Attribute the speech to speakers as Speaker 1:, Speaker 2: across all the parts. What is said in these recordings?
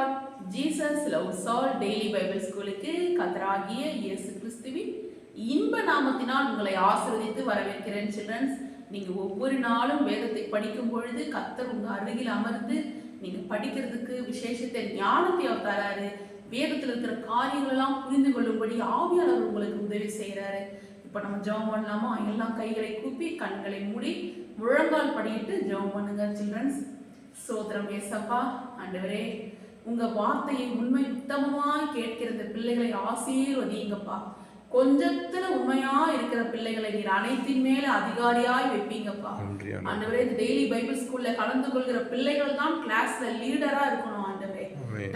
Speaker 1: Lord. Jesus loves all daily Bible ஸ்கூலுக்கு கர்த்தராகிய இயேசு கிறிஸ்துவின் இன்ப நாமத்தினால் உங்களை ஆசீர்வதித்து வரவேற்கிறேன். சில்ட்ரன்ஸ், நீங்க ஒவ்வொரு நாளும் வேதத்தை படிக்கும் பொழுது கர்த்தர் உங்க அருகில் அமர்ந்து நீங்க படிக்கிறதுக்கு விசேஷத்தை ஞானத்தை அவர் தராரு. வேதத்தில் இருக்கிற காரியங்கள் எல்லாம் புரிந்து கொள்ளும்படி ஆவியாளர் உங்களுக்கு உதவி செய்யறாரு. இப்ப நம்ம ஜெபம் பண்ணலாமா? எல்லாம் கைகளை கூப்பி கண்களை மூடி முழங்கால் படிட்டு ஜெபம் பண்ணுங்க. சில்ட்ரன்ஸ், சோத்திரம் ஏசப்பா. ஆண்டவரே, உங்க வார்த்தையை உண்மை உத்தமமாய் கேட்கிற இந்த பிள்ளைகளை ஆசீர்வதிங்கப்பா. கொஞ்சத்துல உண்மையா இருக்கிற பிள்ளைகளை நீர் அனைத்தின் மேல அதிகாரியாய் வைப்பீங்கப்பா. ஆண்டவரே, இந்த டெய்லி பைபிள் ஸ்கூல்ல கலந்து கொள்கிற பிள்ளைகள் தான் கிளாஸ்ல லீடரா இருக்கணும் ஆண்டவரே,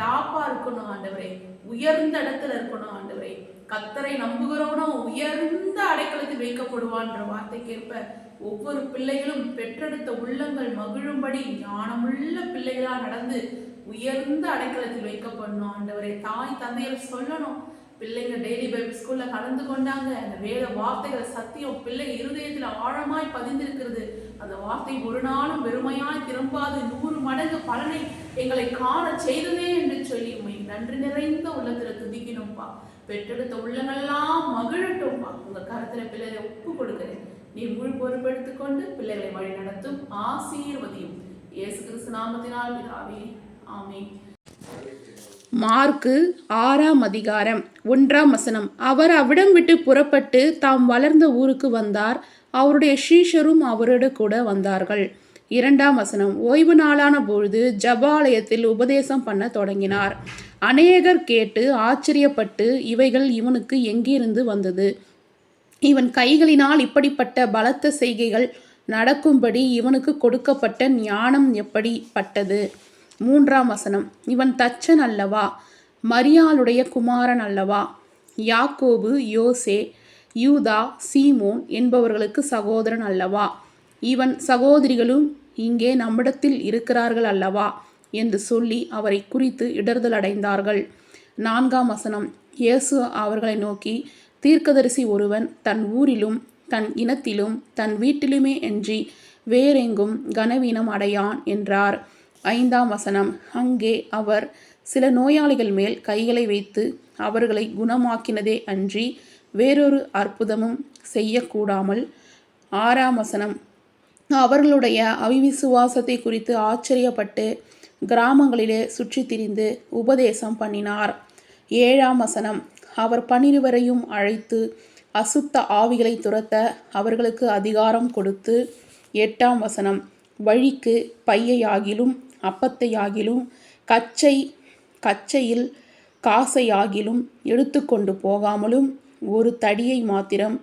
Speaker 1: டாப்பா இருக்கணும் ஆண்டவரே, உயர்ந்த இடத்துல இருக்கணும் ஆண்டவரே. கர்த்தரை நம்புகிறவனும் உயர்ந்த அடைக்கலத்தில் வைக்கப்படுவான்ற வார்த்தைக்கேற்ப ஒவ்வொரு பிள்ளைகளும் பெற்றெடுத்த உள்ளங்கள் மகிழும்படி ஞானமுள்ள பிள்ளைகளா நடந்து உயர்ந்த அடைக்கலத்தில் வைக்கப்படணும் ஆண்டவரே. தாய் தந்தையர் சொல்லணும், பிள்ளைங்க டெய்லி பைபிள் ஸ்கூல்ல கலந்து கொண்டாங்க, அந்த வேத வார்த்தைகள் சத்தியம் பிள்ளை இருதயத்துல ஆழமாய் பதிந்திருக்கிறது. அந்த வார்த்தை ஒரு நாளும் வெறுமையாய் திரும்பாது 100 மடங்கு பலனை எங்களை காண செய்ததே என்று சொல்லி உண்மை நன்றி நிறைந்த உள்ளத்துல துதிக்கணும்ப்பா. பெற்றெடுத்த உள்ளங்கள்லாம் மகிழட்டும்ப்பா. உங்க கருத்துல பிள்ளைகளை ஒப்பு கொடுக்கிறேன். நீ முழு பொறுப்பெடுத்துக்கொண்டு பிள்ளைகளை வழி நடத்தும், ஆசீர்வதியும். இயேசு கிறிஸ்து நாமத்தினால் பிதாவே, ஆமென்.
Speaker 2: மார்க்கு 6ஆம் அதிகாரம் 1ஆம் வசனம். அவர் அவ்விடம் விட்டு புறப்பட்டு தாம் வளர்ந்த ஊருக்கு வந்தார். அவருடைய சீஷரும் அவரோடு கூட வந்தார்கள். 2ஆம் வசனம். ஓய்வு நாளான பொழுது ஜபாலயத்தில் உபதேசம் பண்ண தொடங்கினார். அநேகர் கேட்டு ஆச்சரியப்பட்டு, இவைகள் இவனுக்கு எங்கிருந்து வந்தது? இவன் கைகளினால் இப்படிப்பட்ட பலத்த செய்கைகள் நடக்கும்படி இவனுக்கு கொடுக்கப்பட்ட ஞானம் எப்படிப்பட்டது? 3ஆம் வசனம். இவன் தச்சன் அல்லவா? மரியாளுடைய குமாரன் அல்லவா? யாக்கோபு, யோசே, யூதா, சீமோன் என்பவர்களுக்கு சகோதரன் அல்லவா? இவன் சகோதரிகளும் இங்கே நம்மிடத்தில் இருக்கிறார்கள் அல்லவா என்று சொல்லி அவரை குறித்து இடர்தல் அடைந்தார்கள். 4ஆம் வசனம். இயேசு அவர்களை நோக்கி, தீர்க்கதரிசி ஒருவன் தன் ஊரிலும் தன் இனத்திலும் தன் வீட்டிலுமே அன்றி வேறெங்கும் கனவீனம் அடையான் என்றார். 5ஆம் வசனம். அங்கே அவர் சில நோயாளிகள் மேல் கைகளை வைத்து அவர்களை குணமாக்கினதே அன்றி வேறொரு அற்புதமும் செய்யக்கூடாமல். 6ஆம் வசனம். அவர்களுடைய அவிவிசுவாசத்தை குறித்து ஆச்சரியப்பட்டு கிராமங்களிலே சுற்றி திரிந்து உபதேசம் பண்ணினார். 7ஆம் வசனம். அவர் 12 அழைத்து அசுத்த ஆவிகளை துரத்த அவர்களுக்கு அதிகாரம் கொடுத்து. 8ஆம் வசனம். வழிக்கு பையையாகிலும் அப்பத்தையாகிலும் கச்சையில் காசையாகிலும் எடுத்துக்கொண்டு போகாமலும் ஒரு தடியை மாத்திரம்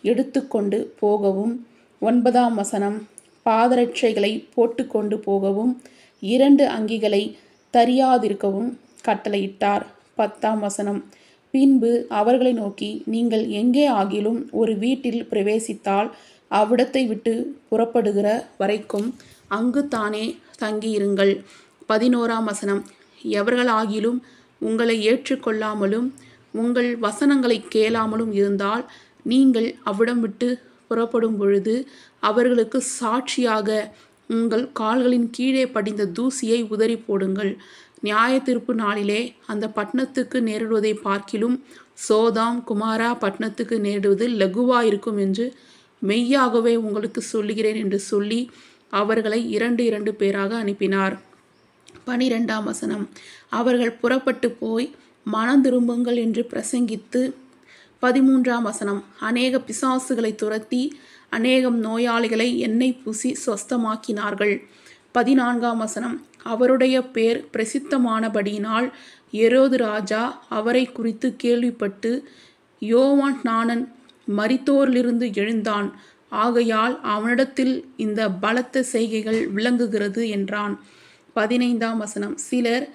Speaker 2: எடுத்துக்கொண்டு போகவும். 9ஆம் வசனம். பாதரட்சைகளை போட்டுக்கொண்டு போகவும் 2 அங்கிகளை தரியாதிருக்கவும் கட்டளையிட்டார். 10ஆம் வசனம். பின்பு அவர்களை நோக்கி, நீங்கள் எங்கே ஆகிலும் ஒரு வீட்டில் பிரவேசித்தால் அவ்விடத்தை விட்டு புறப்படுகிற வரைக்கும் அங்கு தானே தங்கியிருங்கள். 11ஆம் வசனம். எவர்களாகிலும் உங்களை ஏற்றுக்கொள்ளாமலும் உங்கள் வசனங்களை கேளாமலும் இருந்தால் நீங்கள் அவ்விடம் விட்டு புறப்படும் பொழுது அவர்களுக்கு சாட்சியாக உங்கள் கால்களின் கீழே படிந்த தூசியை உதறி போடுங்கள். நியாய தீர்ப்பு நாளிலே அந்த பட்டணத்துக்கு நேரிடுவதை பார்க்கிலும் சோதாம் குமாரா பட்டணத்துக்கு நேரிடுவது லகுவாயிருக்கும் என்று மெய்யாகவே உங்களுக்கு சொல்லுகிறேன் என்று சொல்லி அவர்களை 2 பேராக அனுப்பினார். 12ஆம் வசனம். அவர்கள் புறப்பட்டு போய் மனம் திரும்புங்கள் என்று பிரசங்கித்து. 13ஆம் வசனம். அநேக பிசாசுகளை துரத்தி அநேகம் நோயாளிகளை எண்ணெய் பூசி சொஸ்தமாக்கினார்கள். 14ஆம் வசனம். அவருடைய பேர் பிரசித்தமானபடியினால் ஏரோது ராஜா அவரை குறித்து கேள்விப்பட்டு, யோவான் ஸ்நானன் மரித்தோரிலிருந்து எழுந்தான், ஆகையால் அவனிடத்தில் இந்த பலத்த செய்கைகள் விளங்குகிறது என்றான். 15ஆம் வசனம். சிலர்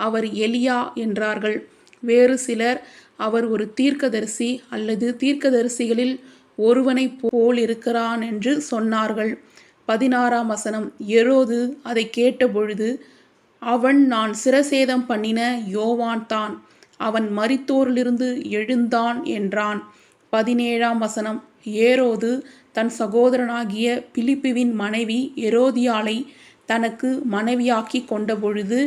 Speaker 2: அவர் எலியா என்றார்கள். வேறு சிலர் அவர் ஒரு தீர்க்கதரிசி அல்லது தீர்க்கதரிசிகளில் ஒருவனை போல் இருக்கிறான் என்று சொன்னார்கள். 16ஆம் வசனம். ஏரோது அதை கேட்டபொழுது, அவன் நான் சிரசேதம் பண்ணின யோவான் தான், அவன் மரித்தோரிலிருந்து எழுந்தான் என்றான். 17ஆம் வசனம். ஏரோது தன் சகோதரனாகிய பிலிப்புவின் மனைவி எரோதியாளை தனக்கு மனைவியாக்கி கொண்டபொழுது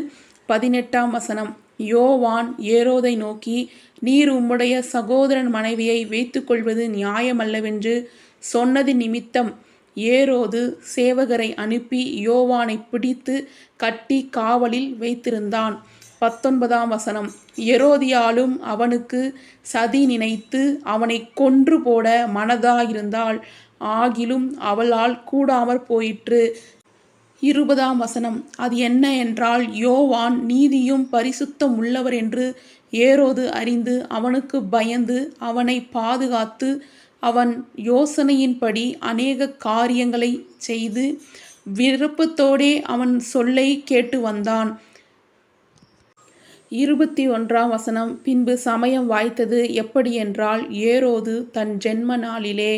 Speaker 2: 18ஆம் வசனம். யோவான் ஏரோதை நோக்கி, நீர் உம்முடைய சகோதரன் மனைவியை வைத்துக்கொள்வது நியாயமல்லவென்று சொன்னது நிமித்தம் ஏரோது சேவகரை அனுப்பி யோவானைப் பிடித்து கட்டி காவலில் வைத்திருந்தான். 19ஆம் வசனம். ஏரோதியாளும் அவனுக்கு சதி நினைத்து அவனைக் கொன்று போட மனதாயிருந்தாள். ஆகிலும் அவளால் கூடாமற் போயிற்று. 20ஆம் வசனம். அது என்ன என்றால், யோவான் நீதியும் பரிசுத்தம் உள்ளவர் என்று ஏரோது அறிந்து அவனுக்குப் பயந்து அவனைப் பாதுகாத்து அவன் யோசனையின்படி அநேக காரியங்களைச் செய்து விருப்பத்தோடே அவன் சொல்லைக் கேட்டு வந்தான். 21ஆம் வசனம். பின்பு சமயம் வாய்த்தது எப்படியென்றால், ஏரோது தன் ஜென்ம நாளிலே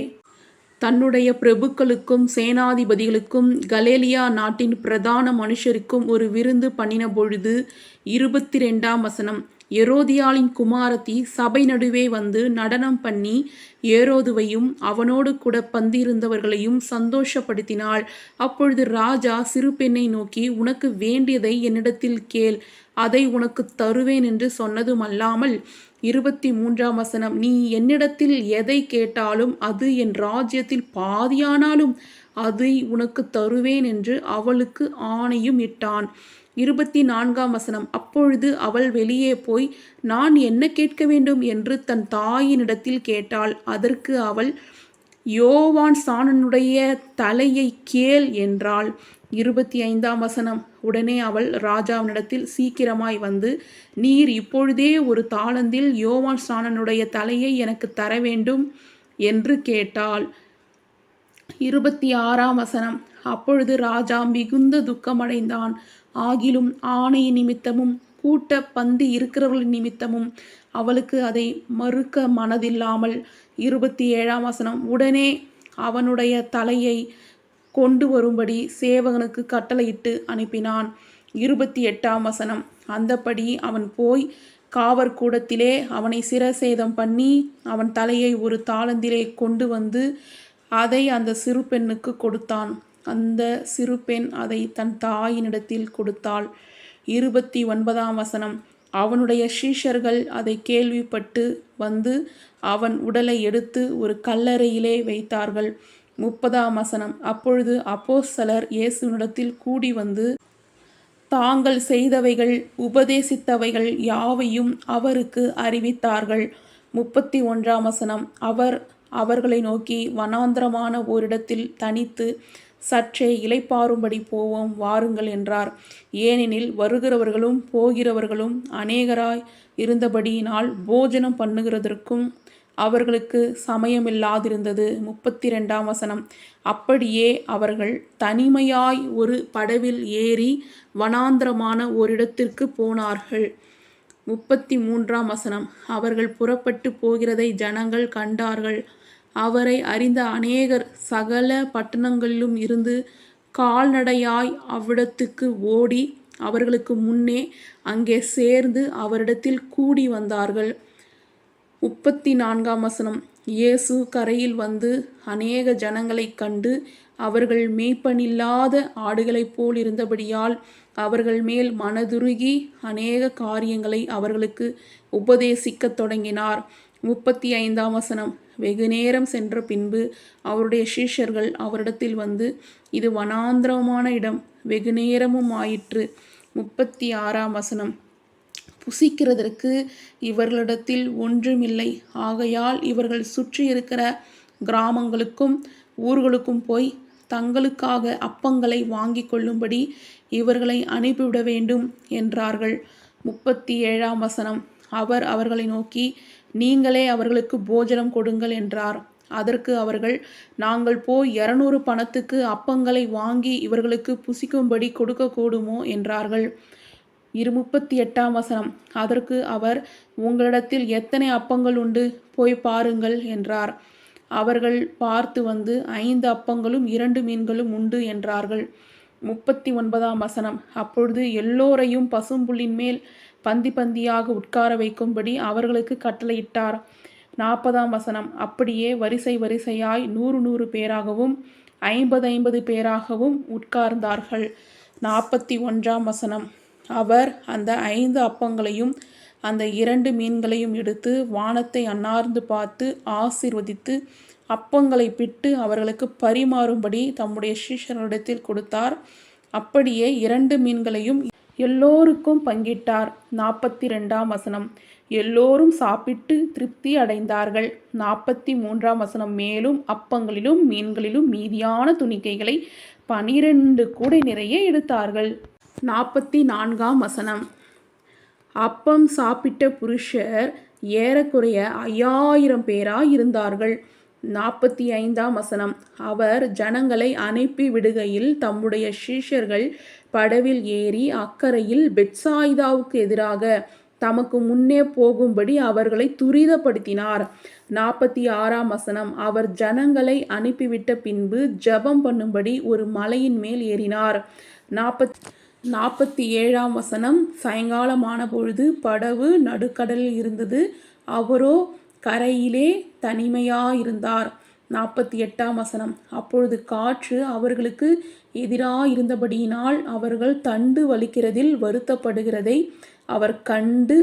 Speaker 2: தன்னுடைய பிரபுக்களுக்கும் சேனாதிபதிகளுக்கும் கலிலேயா நாட்டின் பிரதான மனுஷருக்கும் ஒரு விருந்து பண்ணினபொழுது. 22ஆம் வசனம். ஏரோதியாளின் குமாரத்தி சபை நடுவே வந்து நடனம் பண்ணி ஏரோதுவையும் அவனோடு கூட பந்தியிருந்தவர்களையும் சந்தோஷப்படுத்தினாள். அப்பொழுது ராஜா சிறு பெண்ணை நோக்கி, உனக்கு வேண்டியதை என்னிடத்தில் கேள், அதை உனக்குத் தருவேன் என்று சொன்னதுமல்லாமல். 23ஆம் வசனம். நீ என்னிடத்தில் எதை கேட்டாலும் அது என் ராஜ்யத்தில் பாதியானாலும் அதை உனக்குத் தருவேன் என்று அவளுக்கு ஆணையும் இட்டான். 24ஆம் வசனம். அப்பொழுது அவள் வெளியே போய், நான் என்ன கேட்க வேண்டும் என்று தன் தாயினிடத்தில் கேட்டாள். அதற்கு அவள், யோவான் ஸ்நானனுடைய தலையைக் கேள் என்றாள். 25ஆம் வசனம். உடனே அவள் ராஜாவினிடத்தில் சீக்கிரமாய் வந்து, நீர் இப்பொழுதே ஒரு தாலந்தில் யோவான் ஸ்நானனுடைய தலையை எனக்குத் தர வேண்டும் என்று கேட்டாள். 26ஆம் வசனம். அப்பொழுது ராஜா மிகுந்த துக்கமடைந்தான். ஆகிலும் ஆணை நிமித்தமும் கூட்ட பந்தி இருக்கிறவர்கள் நிமித்தமும் அவளுக்கு அதை மறுக்க மனதில்லாமல். 27ஆம் வசனம். உடனே அவனுடைய தலையை கொண்டு வரும்படி சேவகனுக்கு கட்டளையிட்டு அனுப்பினான். 28ஆம் வசனம். அந்தப்படி அவன் போய் காவற்கூடத்திலே அவனை சிரசேதம் பண்ணி அவன் தலையை ஒரு தாலந்திலே கொண்டு வந்து அதை அந்த சிறு பெண்ணுக்கு கொடுத்தான். அந்த சிறு பெண் அதை தன் தாயினிடத்தில் கொடுத்தாள். 29ஆம் வசனம். அவனுடைய சீஷர்கள் அதை கேள்விப்பட்டு வந்து அவன் உடலை எடுத்து ஒரு கல்லறையிலே வைத்தார்கள். 30ஆம் வசனம். அப்பொழுது அப்போஸ்தலர் இயேசுவினிடத்தில் கூடி வந்து தாங்கள் செய்தவைகள் உபதேசித்தவைகள் யாவையும் அவருக்கு அறிவித்தார்கள். 31ஆம் வசனம். அவர் அவர்களை நோக்கி, வனாந்தரமான ஓரிடத்தில் தனித்து சற்றே இளைப்பாறும்படி போவோம் வாருங்கள் என்றார். ஏனெனில் வருகிறவர்களும் போகிறவர்களும் அநேகராய் இருந்தபடியினால் போஜனம் பண்ணுகிறதற்கும் அவர்களுக்கு சமயமில்லாதிருந்தது. 32ஆம் வசனம். அப்படியே அவர்கள் தனிமையாய் ஒரு படவில் ஏறி வனாந்தரமான ஓரிடத்திற்கு போனார்கள். 33ஆம் வசனம். அவர்கள் புறப்பட்டு போகிறதை ஜனங்கள் கண்டார்கள். அவரை அறிந்த அநேகர் சகல பட்டணங்களிலும் இருந்து கால்நடையாய் அவ்விடத்துக்கு ஓடி அவர்களுக்கு முன்னே அங்கே சேர்ந்து அவரிடத்தில் கூடி வந்தார்கள். 34ஆம் வசனம். இயேசு கரையில் வந்து அநேக ஜனங்களைக் கண்டு அவர்கள் மேய்ப்பனில்லாத ஆடுகளைப் போல் இருந்தபடியால் அவர்கள் மேல் மனதுருகி அநேக காரியங்களை அவர்களுக்கு உபதேசிக்கத் தொடங்கினார். 35ஆம் வசனம். வெகுநேரம் சென்ற பின்பு அவருடைய சீஷர்கள் அவரிடத்தில் வந்து, இது வனாந்தரமான இடம், வெகுநேரமும் ஆயிற்று. 36ஆம் வசனம். புசிக்கிறதற்கு இவர்களிடத்தில் ஒன்றுமில்லை. ஆகையால் இவர்கள் சுற்றி இருக்கிற கிராமங்களுக்கும் ஊர்களுக்கும் போய் தங்களுக்காக அப்பங்களை வாங்கி கொள்ளும்படி இவர்களை அனுப்பிவிட வேண்டும் என்றார்கள். 37ஆம் வசனம். அவர் அவர்களை நோக்கி, நீங்களே அவர்களுக்கு போஜனம் கொடுங்கள் என்றார். அதற்கு அவர்கள், நாங்கள் போய் 200 பணத்துக்கு அப்பங்களை வாங்கி இவர்களுக்கு புசிக்கும்படி கொடுக்கக்கூடுமோ என்றார்கள். 38ஆம் வசனம். அதற்கு அவர், உங்களிடத்தில் எத்தனை அப்பங்கள் உண்டு, போய் பாருங்கள் என்றார். அவர்கள் பார்த்து வந்து, 5 அப்பங்களும் 2 மீன்களும் உண்டு என்றார்கள். 39ஆம் வசனம். அப்பொழுது எல்லோரையும் பசும்புல்லின் மேல் பந்தி பந்தியாக உட்கார வைக்கும்படி அவர்களுக்கு கட்டளையிட்டார். 40ஆம் வசனம். அப்படியே வரிசை வரிசையாய் 100 பேராகவும் 50 பேராகவும் உட்கார்ந்தார்கள். 41ஆம் வசனம். அவர் அந்த 5 அப்பங்களையும் அந்த 2 மீன்களையும் எடுத்து வானத்தை அண்ணார்ந்து பார்த்து ஆசீர்வதித்து அப்பங்களை பிட்டு அவர்களுக்கு பரிமாறும்படி தம்முடைய சீஷர்களிடத்தில் கொடுத்தார். அப்படியே 2 மீன்களையும் எல்லோருக்கும் பங்கிட்டார். 42ஆம் வசனம். எல்லோரும் சாப்பிட்டு திருப்தி அடைந்தார்கள். 43ஆம் வசனம். மேலும் அப்பங்களிலும் மீன்களிலும் மீதியான துணிக்கைகளை 12 கூடை நிறைய எடுத்தார்கள். 44ஆம் வசனம். அப்பம் சாப்பிட்ட புருஷர் ஏறக்குறைய 5000 பேராய் இருந்தார்கள். 45ஆம் வசனம். அவர் ஜனங்களை அனுப்பி விடுகையில் தம்முடைய சீஷர்கள் படவில் ஏறி அக்கரையில் பெத்சாயிதாவுக்கு எதிராக தமக்கு முன்னே போகும்படி அவர்களை துரிதப்படுத்தினார். 46ஆம் வசனம். அவர் ஜனங்களை அனுப்பிவிட்ட பின்பு ஜெபம் பண்ணும்படி ஒரு மலையின் மேல் ஏறினார். 47ஆம் வசனம். சாயங்காலமான பொழுது படவு நடுக்கடலில் இருந்தது, அவரோ கரையிலே தனிமையாயிருந்தார். 48ஆம் வசனம். அப்பொழுது காற்று அவர்களுக்கு எதிராயிருந்தபடியினால் அவர்கள் தண்டு வலிக்கிறதில் வருத்தப்படுகிறதை அவர் கண்டு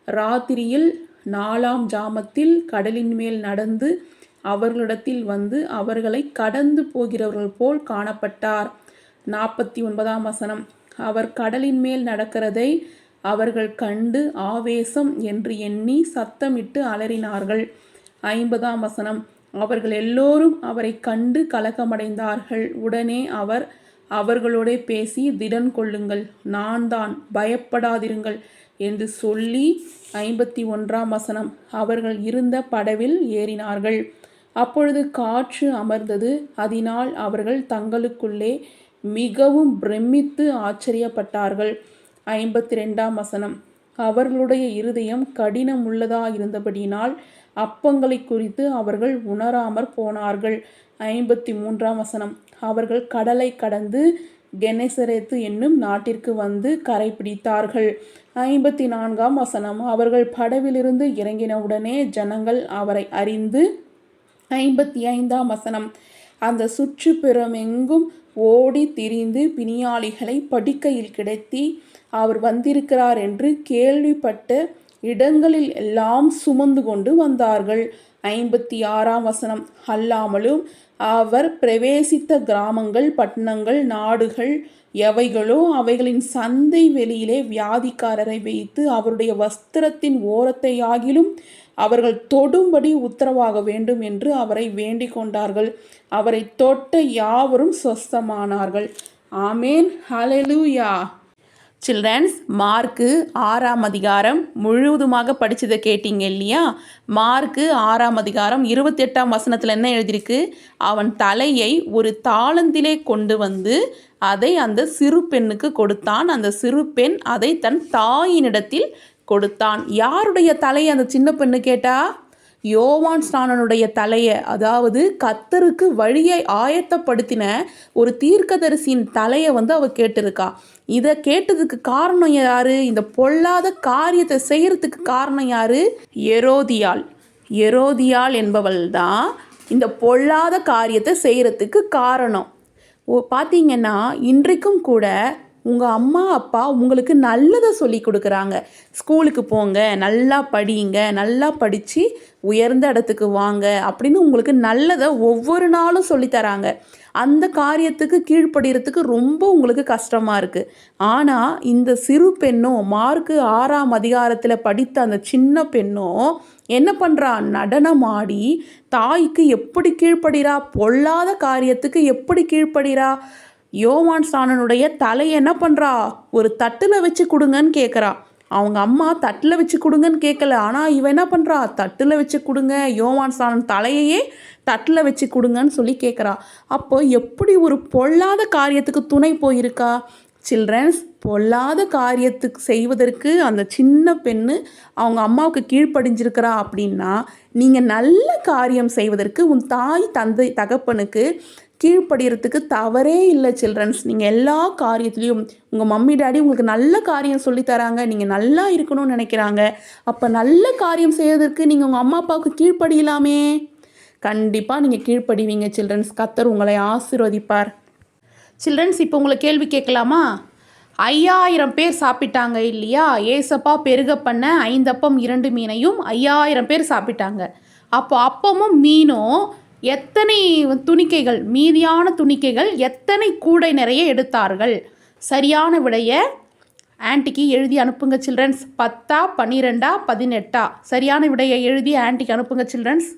Speaker 2: ராத்திரியில் 4ஆம் ஜாமத்தில் கடலின் மேல் நடந்து அவர்களிடத்தில் வந்து அவர்களை கடந்து போகிறவர்கள் போல் காணப்பட்டார். 49ஆம் வசனம். அவர் கடலின் மேல் நடக்கிறதை அவர்கள் கண்டு ஆவேசம் என்று எண்ணி சத்தமிட்டு அலறினார்கள். 50ஆம் வசனம். அவர்கள் எல்லோரும் அவரை கண்டு கலக்கமடைந்தார்கள். உடனே அவர் அவர்களோடே பேசி, திடன் கொள்ளுங்கள், நான் தான், பயப்படாதிருங்கள் என்று சொல்லி 51ஆம் வசனம். அவர்கள் இருந்த படவில் ஏறினார்கள். அப்பொழுது காற்று அமர்ந்தது. அதனால் அவர்கள் தங்களுக்குள்ளே மிகவும் பிரமித்து ஆச்சரியப்பட்டார்கள். 52ஆம் வசனம். அவர்களுடைய இருதயம் கடினமுள்ளதாயிருந்தபடியினால் அப்பங்களை குறித்து அவர்கள் உணராமற் போனார்கள். 53ஆம் வசனம். அவர்கள் கடலை கடந்து கெனசரேத்து என்னும் நாட்டிற்கு வந்து கரை பிடித்தார்கள். 54ஆம் வசனம். அவர்கள் படவிலிருந்து இறங்கினவுடனே ஜனங்கள் அவரை அறிந்து. 55ஆம் வசனம். அந்த சுற்றுப்புறமெங்கும் ஓடி திரிந்து பிணியாளிகளை படுக்கையில் கிடத்தி அவர் வந்திருக்கிறார் என்று கேள்விப்பட்ட இடங்களில் எல்லாம் சுமந்து கொண்டு வந்தார்கள். 56ஆம் வசனம். அல்லாமலும் அவர் பிரவேசித்த கிராமங்கள், பட்டணங்கள், நாடுகள் எவைகளோ அவைகளின் சந்தை வெளியிலே வியாதிக்காரரை வைத்து அவருடைய வஸ்திரத்தின் ஓரத்தையாகிலும் அவர்கள் தொடும்படி உத்தரவாக வேண்டும் என்று அவரை வேண்டிக் கொண்டார்கள். அவரை தொட்ட யாவரும் சொஸ்தமானார்கள். ஆமேன். ஹல்லேலூயா. சில்ட்ரன்ஸ், மார்க்கு 6ஆம் அதிகாரம் முழுவதுமாக படித்ததை கேட்டீங்க இல்லையா? மார்க்கு 6ஆம் அதிகாரம் 28ஆம் வசனத்தில் என்ன எழுதியிருக்கு? அவன் தலையை ஒரு தாளந்திலே கொண்டு வந்து அதை அந்த சிறு பெண்ணுக்கு கொடுத்தான். அந்த சிறு பெண் அதை தன் தாயினிடத்தில் கொடுத்தான். யாருடைய தலையை அந்த சின்ன பெண்ணு கேட்டா? யோவான் ஸ்நானனுடைய தலையை, அதாவது கர்த்தருக்கு வழியை ஆயத்தப்படுத்தின ஒரு தீர்க்கதரிசியின் தலையை அவ கேட்டிருக்கா. இதை கேட்டதுக்கு காரணம் யாரு? இந்த பொல்லாத காரியத்தை செய்யறதுக்கு காரணம் யாரு? எரோதியாள். எரோதியாள் என்பவள் தான் இந்த பொல்லாத காரியத்தை செய்யறதுக்கு காரணம். பார்த்தீங்கன்னா இன்றைக்கும் கூட உங்கள் அம்மா அப்பா உங்களுக்கு நல்லதை சொல்லி கொடுக்குறாங்க. ஸ்கூலுக்கு போங்க, நல்லா படிங்க, நல்லா படித்து உயர்ந்த இடத்துக்கு வாங்க அப்படின்னு உங்களுக்கு நல்லதை ஒவ்வொரு நாளும் சொல்லித்தராங்க. அந்த காரியத்துக்கு கீழ்ப்படுகிறதுக்கு ரொம்ப உங்களுக்கு கஷ்டமாக இருக்குது. ஆனால் இந்த சிறு பெண்ணோ, மார்க்கு 6ஆம் அதிகாரத்தில் படித்த அந்த சின்ன பெண்ணோ என்ன பண்ணுறா? நடனமாடி தாய்க்கு எப்படி கீழ்ப்படுகிறா? பொல்லாத காரியத்துக்கு எப்படி கீழ்ப்படுகிறா? யோவான் ஸ்நானனுடைய தலையை என்ன பண்ணுறா? ஒரு தட்டில் வச்சு கொடுங்கன்னு கேட்குறா. அவங்க அம்மா தட்டில் வச்சு கொடுங்கன்னு கேட்கல. ஆனால் இவன் என்ன பண்ணுறா? தட்டில் வச்சு கொடுங்க, யோவான் ஸ்நானன் தலையையே தட்டில் வச்சு கொடுங்கன்னு சொல்லி கேட்குறா. அப்போ எப்படி ஒரு பொல்லாத காரியத்துக்கு துணை போயிருக்கா? சில்ட்ரன்ஸ், பொல்லாத காரியத்துக்கு செய்வதற்கு அந்த சின்ன பெண்ணு அவங்க அம்மாவுக்கு கீழ்ப்படிஞ்சிருக்கிறா அப்படின்னா, நீங்கள் நல்ல காரியம் செய்வதற்கு உன் தாய் தந்தை தகப்பனுக்கு கீழ்ப்படுகிறதுக்கு தவறே இல்லை. சில்ட்ரன்ஸ், நீங்கள் எல்லா காரியத்துலேயும் உங்கள் மம்மி டாடி உங்களுக்கு நல்ல காரியம் சொல்லித்தராங்க, நீங்கள் நல்லா இருக்கணும்னு நினைக்கிறாங்க. அப்போ நல்ல காரியம் செய்வதற்கு நீங்கள் உங்கள் அம்மா அப்பாவுக்கு கீழ்ப்படியலாமே. கண்டிப்பாக நீங்கள் கீழ்ப்படிவீங்க சில்ட்ரன்ஸ். கர்த்தர் உங்களை ஆசீர்வதிப்பார். சில்ட்ரன்ஸ், இப்போ உங்களை கேள்வி கேட்கலாமா? 5000 பேர் சாப்பிட்டாங்க இல்லையா? ஏசப்பா பெருக பண்ண 5 அப்பம் 2 மீனையும் 5000 பேர் சாப்பிட்டாங்க. அப்போ அப்பமும் மீனும் எத்தனை துணிக்கைகள், மீதியான துணிக்கைகள் எத்தனை கூடை நிறைய எடுத்தார்கள்? சரியான விடைய ஆன்ட்டிக்கு எழுதி அனுப்புங்க சில்ட்ரன்ஸ். 10, 12, 18. சரியான விடையை எழுதி ஆன்ட்டிக்கு அனுப்புங்க சில்ட்ரன்ஸ்.